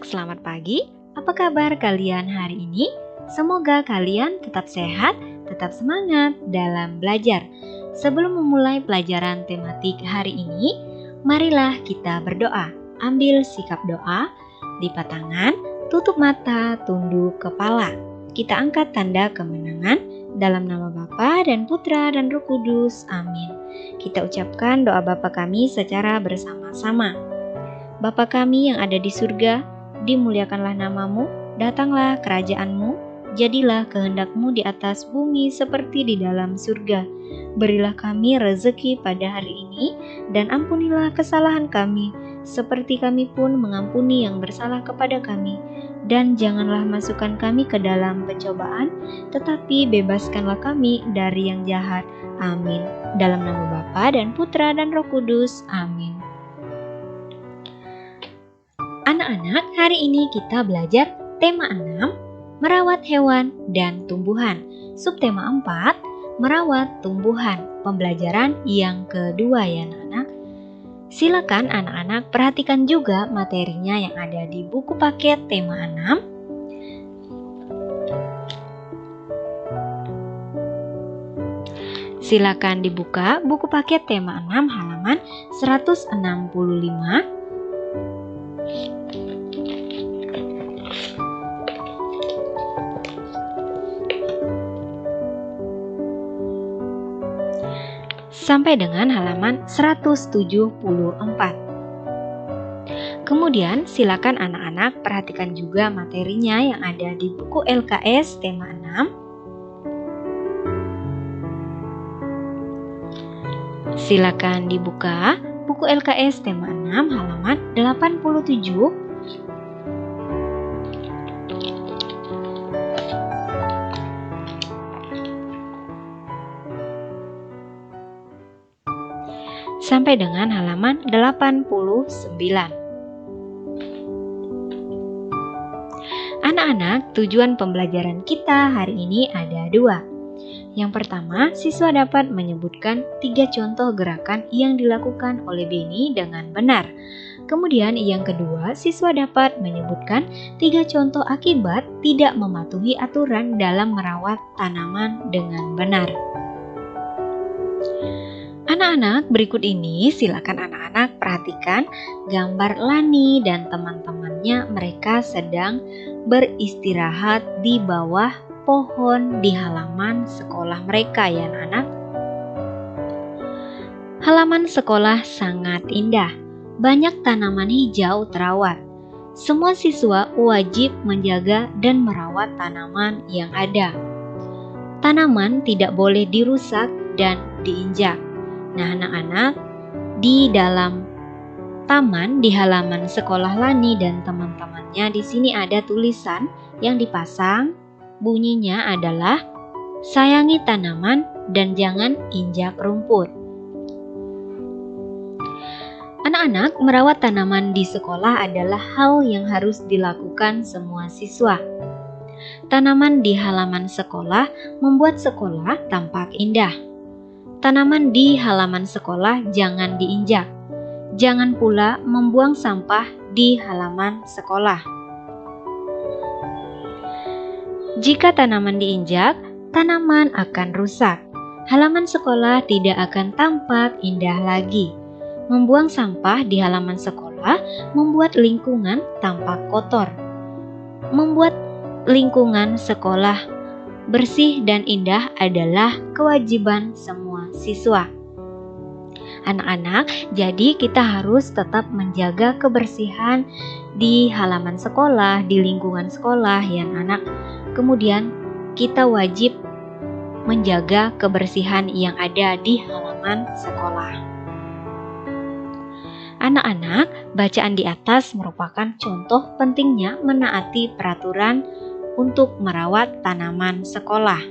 selamat pagi. Apa kabar kalian hari ini? Semoga kalian tetap sehat, tetap semangat dalam belajar. Sebelum memulai pelajaran tematik hari ini, marilah kita berdoa. Ambil sikap doa, lipat tangan, tutup mata, tunduk kepala. Kita angkat tanda kemenangan dalam nama Bapa dan Putra dan Roh Kudus. Amin. Kita ucapkan doa Bapa kami secara bersama-sama. Bapa kami yang ada di surga, dimuliakanlah namamu, datanglah kerajaanmu, jadilah kehendak-mu di atas bumi seperti di dalam surga. Berilah kami rezeki pada hari ini, dan ampunilah kesalahan kami, seperti kami pun mengampuni yang bersalah kepada kami. Dan janganlah masukkan kami ke dalam pencobaan, tetapi bebaskanlah kami dari yang jahat. Amin. Dalam nama Bapa dan Putra dan Roh Kudus. Amin. Anak-anak, hari ini kita belajar tema 6, merawat hewan dan tumbuhan. Subtema 4, merawat tumbuhan. Pembelajaran yang kedua ya anak-anak. Silakan anak-anak perhatikan juga materinya yang ada di buku paket tema 6. Silakan dibuka buku paket tema 6 halaman 165. Sampai dengan halaman 174. Kemudian silakan anak-anak perhatikan juga materinya yang ada di buku LKS tema 6. Silakan dibuka buku LKS tema 6 halaman 87. Sampai dengan halaman 89. Anak-anak, tujuan pembelajaran kita hari ini ada 2. Yang pertama, siswa dapat menyebutkan 3 contoh gerakan yang dilakukan oleh Beni dengan benar. Kemudian yang kedua, siswa dapat menyebutkan 3 contoh akibat tidak mematuhi aturan dalam merawat tanaman dengan benar. Anak-anak, berikut ini silakan anak-anak perhatikan gambar Lani dan teman-temannya. Mereka sedang beristirahat di bawah pohon di halaman sekolah mereka ya anak-anak. Halaman sekolah sangat indah. Banyak tanaman hijau terawat. Semua siswa wajib menjaga dan merawat tanaman yang ada. Tanaman tidak boleh dirusak dan diinjak. Nah, anak-anak, di dalam taman di halaman sekolah Lani dan teman-temannya di sini ada tulisan yang dipasang. Bunyinya adalah sayangi tanaman dan jangan injak rumput. Anak-anak, merawat tanaman di sekolah adalah hal yang harus dilakukan semua siswa. Tanaman di halaman sekolah membuat sekolah tampak indah. Tanaman di halaman sekolah jangan diinjak. Jangan pula membuang sampah di halaman sekolah. Jika tanaman diinjak, tanaman akan rusak. Halaman sekolah tidak akan tampak indah lagi. Membuang sampah di halaman sekolah membuat lingkungan tampak kotor. Membuat lingkungan sekolah bersih dan indah adalah kewajiban semua siswa. Anak-anak, jadi kita harus tetap menjaga kebersihan di halaman sekolah, di lingkungan sekolah ya anak. Kemudian kita wajib menjaga kebersihan yang ada di halaman sekolah. Anak-anak, bacaan di atas merupakan contoh pentingnya menaati peraturan untuk merawat tanaman sekolah.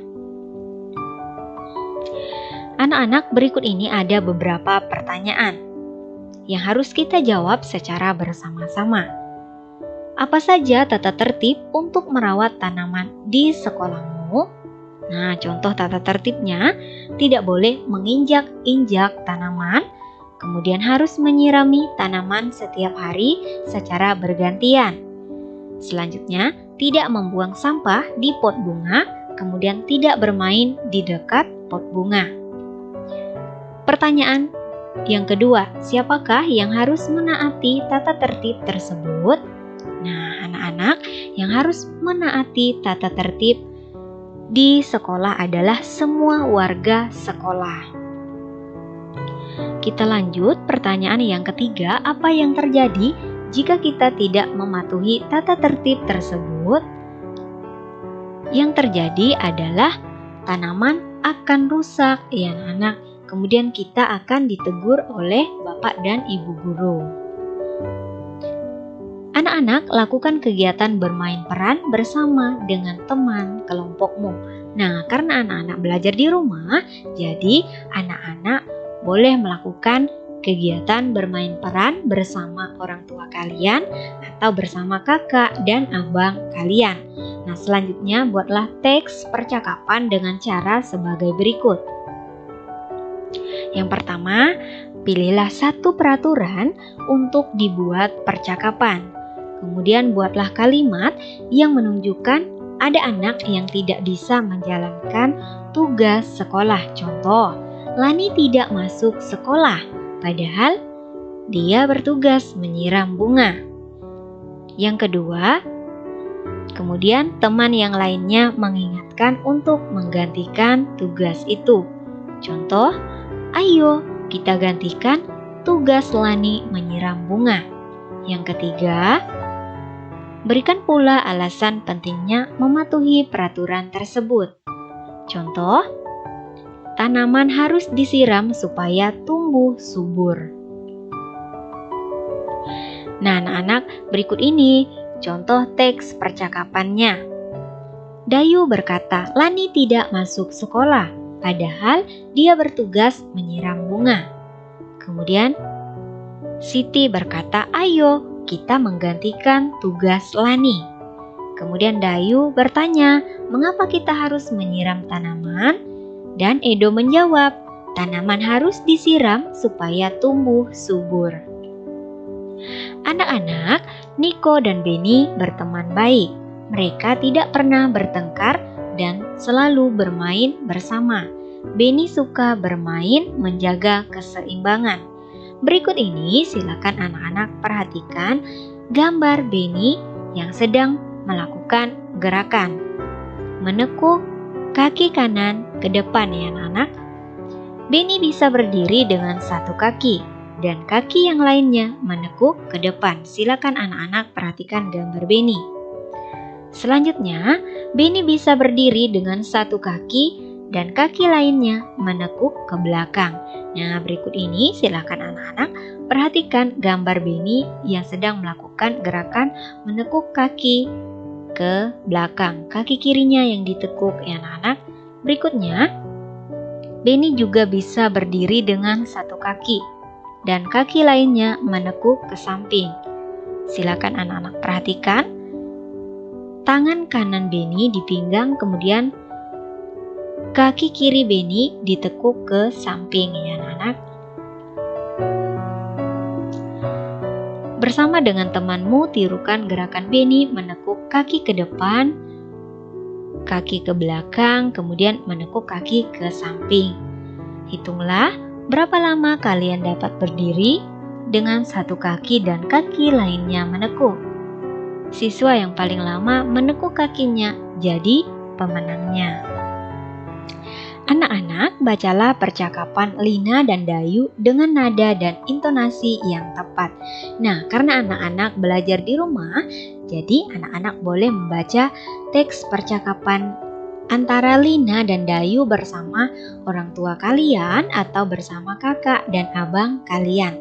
Anak-anak, berikut ini ada beberapa pertanyaan yang harus kita jawab secara bersama-sama. Apa saja tata tertib untuk merawat tanaman di sekolahmu? Nah, contoh tata tertibnya, tidak boleh menginjak-injak tanaman, kemudian harus menyirami tanaman setiap hari secara bergantian. Selanjutnya, tidak membuang sampah di pot bunga, kemudian tidak bermain di dekat pot bunga. Pertanyaan yang kedua, siapakah yang harus menaati tata tertib tersebut? Nah, anak-anak yang harus menaati tata tertib di sekolah adalah semua warga sekolah. Kita lanjut pertanyaan yang ketiga, apa yang terjadi jika kita tidak mematuhi tata tertib tersebut? Yang terjadi adalah tanaman akan rusak, ya anak-anak. Kemudian kita akan ditegur oleh Bapak dan Ibu guru. Anak-anak, lakukan kegiatan bermain peran bersama dengan teman kelompokmu. Nah, karena anak-anak belajar di rumah, jadi anak-anak boleh melakukan kegiatan bermain peran bersama orang tua kalian atau bersama kakak dan abang kalian. Nah, selanjutnya buatlah teks percakapan dengan cara sebagai berikut. Yang pertama, pilihlah satu peraturan untuk dibuat percakapan. Kemudian buatlah kalimat yang menunjukkan ada anak yang tidak bisa menjalankan tugas sekolah. Contoh, Lani tidak masuk sekolah, padahal dia bertugas menyiram bunga. Yang kedua, kemudian teman yang lainnya mengingatkan untuk menggantikan tugas itu. Contoh, ayo kita gantikan tugas Lani menyiram bunga. Yang ketiga, berikan pula alasan pentingnya mematuhi peraturan tersebut. Contoh, tanaman harus disiram supaya tumbuh subur. Nah, anak-anak, berikut ini contoh teks percakapannya. Dayu berkata, Lani tidak masuk sekolah, padahal dia bertugas menyiram bunga. Kemudian, Siti berkata, ayo kita menggantikan tugas Lani. Kemudian Dayu bertanya, mengapa kita harus menyiram tanaman? Dan Edo menjawab, tanaman harus disiram supaya tumbuh subur. Anak-anak, Niko dan Beni berteman baik. Mereka tidak pernah bertengkar dan selalu bermain bersama. Beni suka bermain menjaga keseimbangan. Berikut ini silakan anak-anak perhatikan gambar Beni yang sedang melakukan gerakan. Menekuk kaki kanan ke depan ya anak-anak. Beni bisa berdiri dengan satu kaki dan kaki yang lainnya menekuk ke depan. Silakan anak-anak perhatikan gambar Beni. Selanjutnya, Beni bisa berdiri dengan satu kaki dan kaki lainnya menekuk ke belakang. Nah, berikut ini silakan anak-anak perhatikan gambar Beni yang sedang melakukan gerakan menekuk kaki ke belakang. Kaki kirinya yang ditekuk ya anak-anak. Berikutnya, Beni juga bisa berdiri dengan satu kaki dan kaki lainnya menekuk ke samping. Silakan anak-anak perhatikan. Tangan kanan Beni di pinggang, kemudian kaki kiri Beni ditekuk ke samping ya anak-anak. Bersama dengan temanmu tirukan gerakan Beni menekuk kaki ke depan, kaki ke belakang, kemudian menekuk kaki ke samping. Hitunglah berapa lama kalian dapat berdiri dengan satu kaki dan kaki lainnya menekuk. Siswa yang paling lama menekuk kakinya jadi pemenangnya. Anak-anak, bacalah percakapan Lina dan Dayu dengan nada dan intonasi yang tepat. Nah, karena anak-anak belajar di rumah, jadi anak-anak boleh membaca teks percakapan antara Lina dan Dayu bersama orang tua kalian atau bersama kakak dan abang kalian.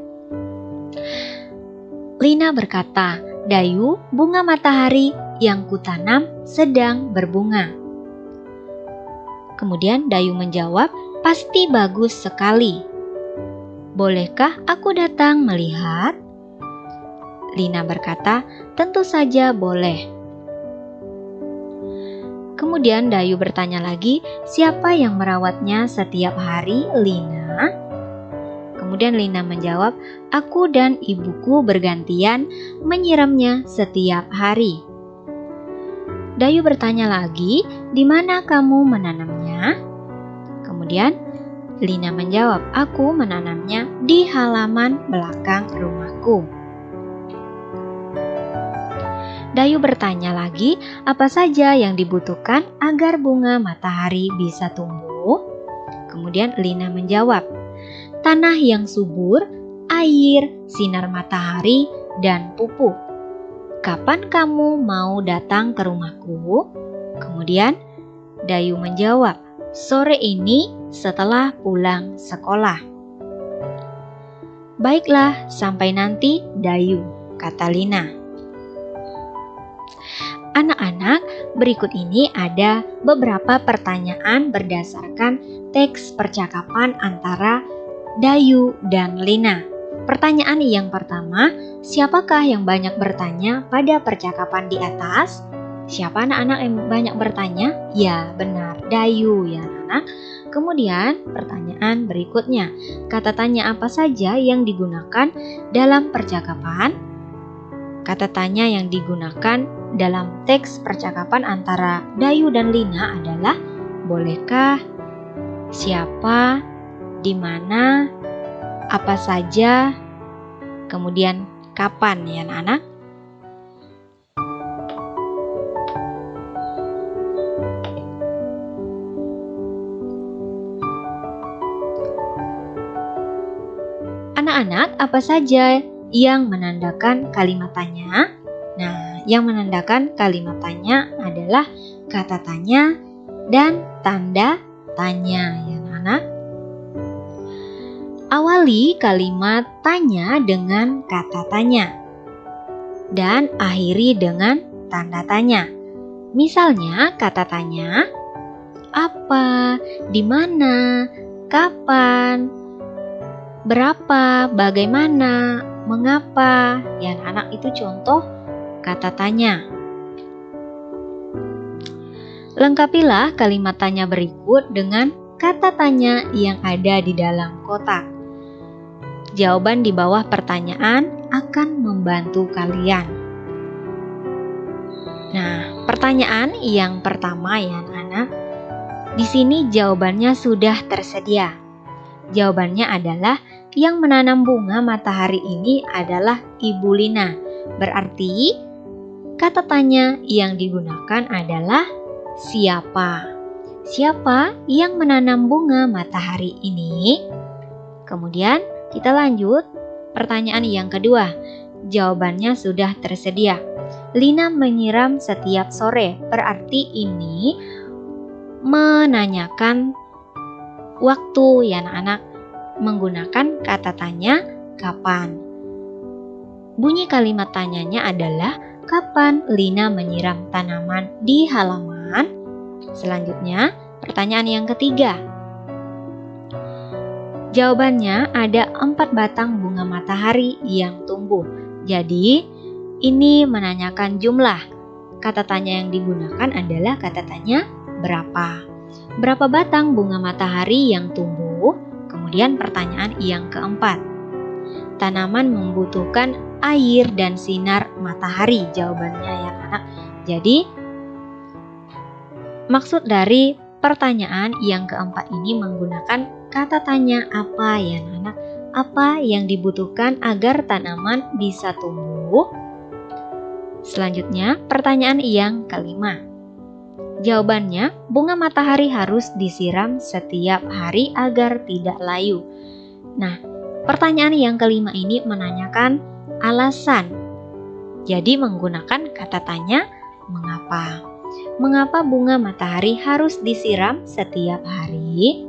Lina berkata, Dayu, bunga matahari yang kutanam sedang berbunga. Kemudian Dayu menjawab, pasti bagus sekali. Bolehkah aku datang melihat? Lina berkata, tentu saja boleh. Kemudian Dayu bertanya lagi, siapa yang merawatnya setiap hari, Lina? Kemudian Lina menjawab, aku dan ibuku bergantian menyiramnya setiap hari. Dayu bertanya lagi, "Di mana kamu menanamnya?" Kemudian Lina menjawab, "Aku menanamnya di halaman belakang rumahku." Dayu bertanya lagi, "Apa saja yang dibutuhkan agar bunga matahari bisa tumbuh?" Kemudian Lina menjawab, "Tanah yang subur, air, sinar matahari, dan pupuk." "Kapan kamu mau datang ke rumahku?" Kemudian Dayu menjawab, "Sore ini setelah pulang sekolah." "Baiklah, sampai nanti, Dayu," kata Lina. Anak-anak, berikut ini ada beberapa pertanyaan berdasarkan teks percakapan antara Dayu dan Lina. Pertanyaan yang pertama, siapakah yang banyak bertanya pada percakapan di atas? Siapa anak-anak yang banyak bertanya? Ya, benar, Dayu ya anak. Kemudian pertanyaan berikutnya, kata tanya apa saja yang digunakan dalam percakapan? Kata tanya yang digunakan dalam teks percakapan antara Dayu dan Lina adalah bolehkah, siapa, di mana, apa saja, kemudian kapan ya anak-anak. Anak-anak, apa saja yang menandakan kalimat tanya? Nah, yang menandakan kalimat tanya adalah kata tanya dan tanda tanya ya anak-anak. Awali kalimat tanya dengan kata tanya dan akhiri dengan tanda tanya. Misalnya kata tanya, apa, di mana, kapan, berapa, bagaimana, mengapa. Ya anak-anak, itu contoh kata tanya. Lengkapilah kalimat tanya berikut dengan kata tanya yang ada di dalam kotak. Jawaban di bawah pertanyaan akan membantu kalian. Nah, pertanyaan yang pertama ya anak-anak. Di sini jawabannya sudah tersedia. Jawabannya adalah yang menanam bunga matahari ini adalah Ibu Lina. Berarti kata tanya yang digunakan adalah siapa. Siapa yang menanam bunga matahari ini? Kemudian kita lanjut pertanyaan yang kedua. Jawabannya sudah tersedia. Lina menyiram setiap sore. Berarti ini menanyakan waktu ya anak-anak, menggunakan kata tanya kapan. Bunyi kalimat tanyanya adalah kapan Lina menyiram tanaman di halaman? Selanjutnya, pertanyaan yang ketiga. Jawabannya ada 4 batang bunga matahari yang tumbuh. Jadi, ini menanyakan jumlah. Kata tanya yang digunakan adalah kata tanya berapa. Berapa batang bunga matahari yang tumbuh? Kemudian pertanyaan yang keempat. Tanaman membutuhkan air dan sinar matahari. Jawabannya ya anak. Jadi, maksud dari pertanyaan yang keempat ini menggunakan kata tanya apa ya anak? Apa yang dibutuhkan agar tanaman bisa tumbuh? Selanjutnya, pertanyaan yang kelima. Jawabannya, bunga matahari harus disiram setiap hari agar tidak layu. Nah, pertanyaan yang kelima ini menanyakan alasan. Jadi menggunakan kata tanya mengapa. Mengapa bunga matahari harus disiram setiap hari?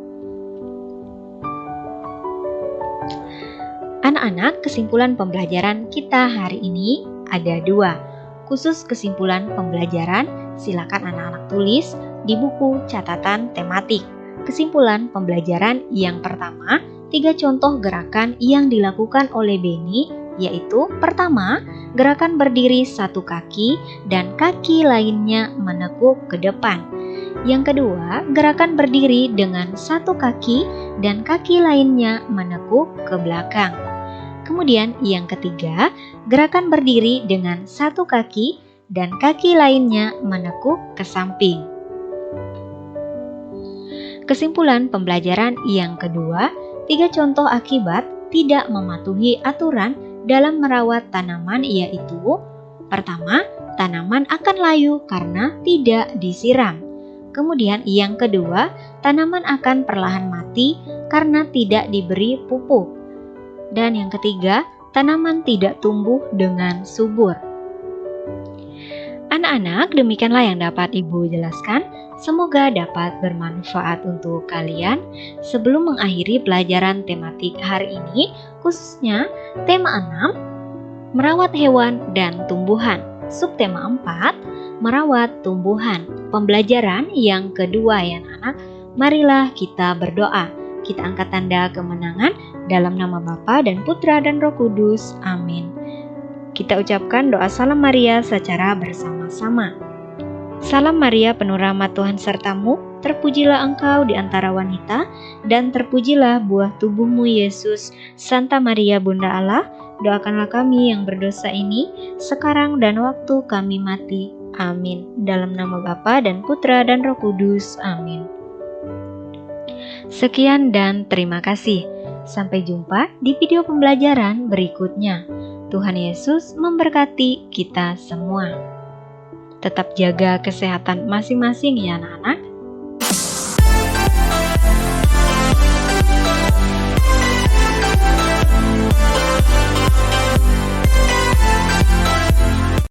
Anak-anak, kesimpulan pembelajaran kita hari ini ada 2. Khusus kesimpulan pembelajaran, silakan anak-anak tulis di buku catatan tematik. Kesimpulan pembelajaran yang pertama, 3 contoh gerakan yang dilakukan oleh Beni, yaitu pertama, gerakan berdiri 1 kaki dan kaki lainnya menekuk ke depan. Yang kedua, gerakan berdiri dengan 1 kaki dan kaki lainnya menekuk ke belakang. Kemudian yang ketiga, gerakan berdiri dengan 1 kaki dan kaki lainnya menekuk ke samping. Kesimpulan pembelajaran yang kedua, 3 contoh akibat tidak mematuhi aturan dalam merawat tanaman yaitu: pertama, tanaman akan layu karena tidak disiram. Kemudian yang kedua, tanaman akan perlahan mati karena tidak diberi pupuk. Dan yang ketiga, tanaman tidak tumbuh dengan subur. Anak-anak, demikianlah yang dapat Ibu jelaskan. Semoga dapat bermanfaat untuk kalian. Sebelum mengakhiri pelajaran tematik hari ini, khususnya tema 6, merawat hewan dan tumbuhan. Subtema 4, merawat tumbuhan. Pembelajaran yang kedua ya anak-anak, marilah kita berdoa. Kita angkat tanda kemenangan dalam nama Bapa dan Putra dan Roh Kudus. Amin. Kita ucapkan doa Salam Maria secara bersama-sama. Salam Maria, penuh rahmat Tuhan sertamu, terpujilah engkau di antara wanita, dan terpujilah buah tubuhmu Yesus. Santa Maria Bunda Allah, doakanlah kami yang berdosa ini, sekarang dan waktu kami mati. Amin. Dalam nama Bapa dan Putra dan Roh Kudus. Amin. Sekian dan terima kasih. Sampai jumpa di video pembelajaran berikutnya. Tuhan Yesus memberkati kita semua. Tetap jaga kesehatan masing-masing ya anak-anak.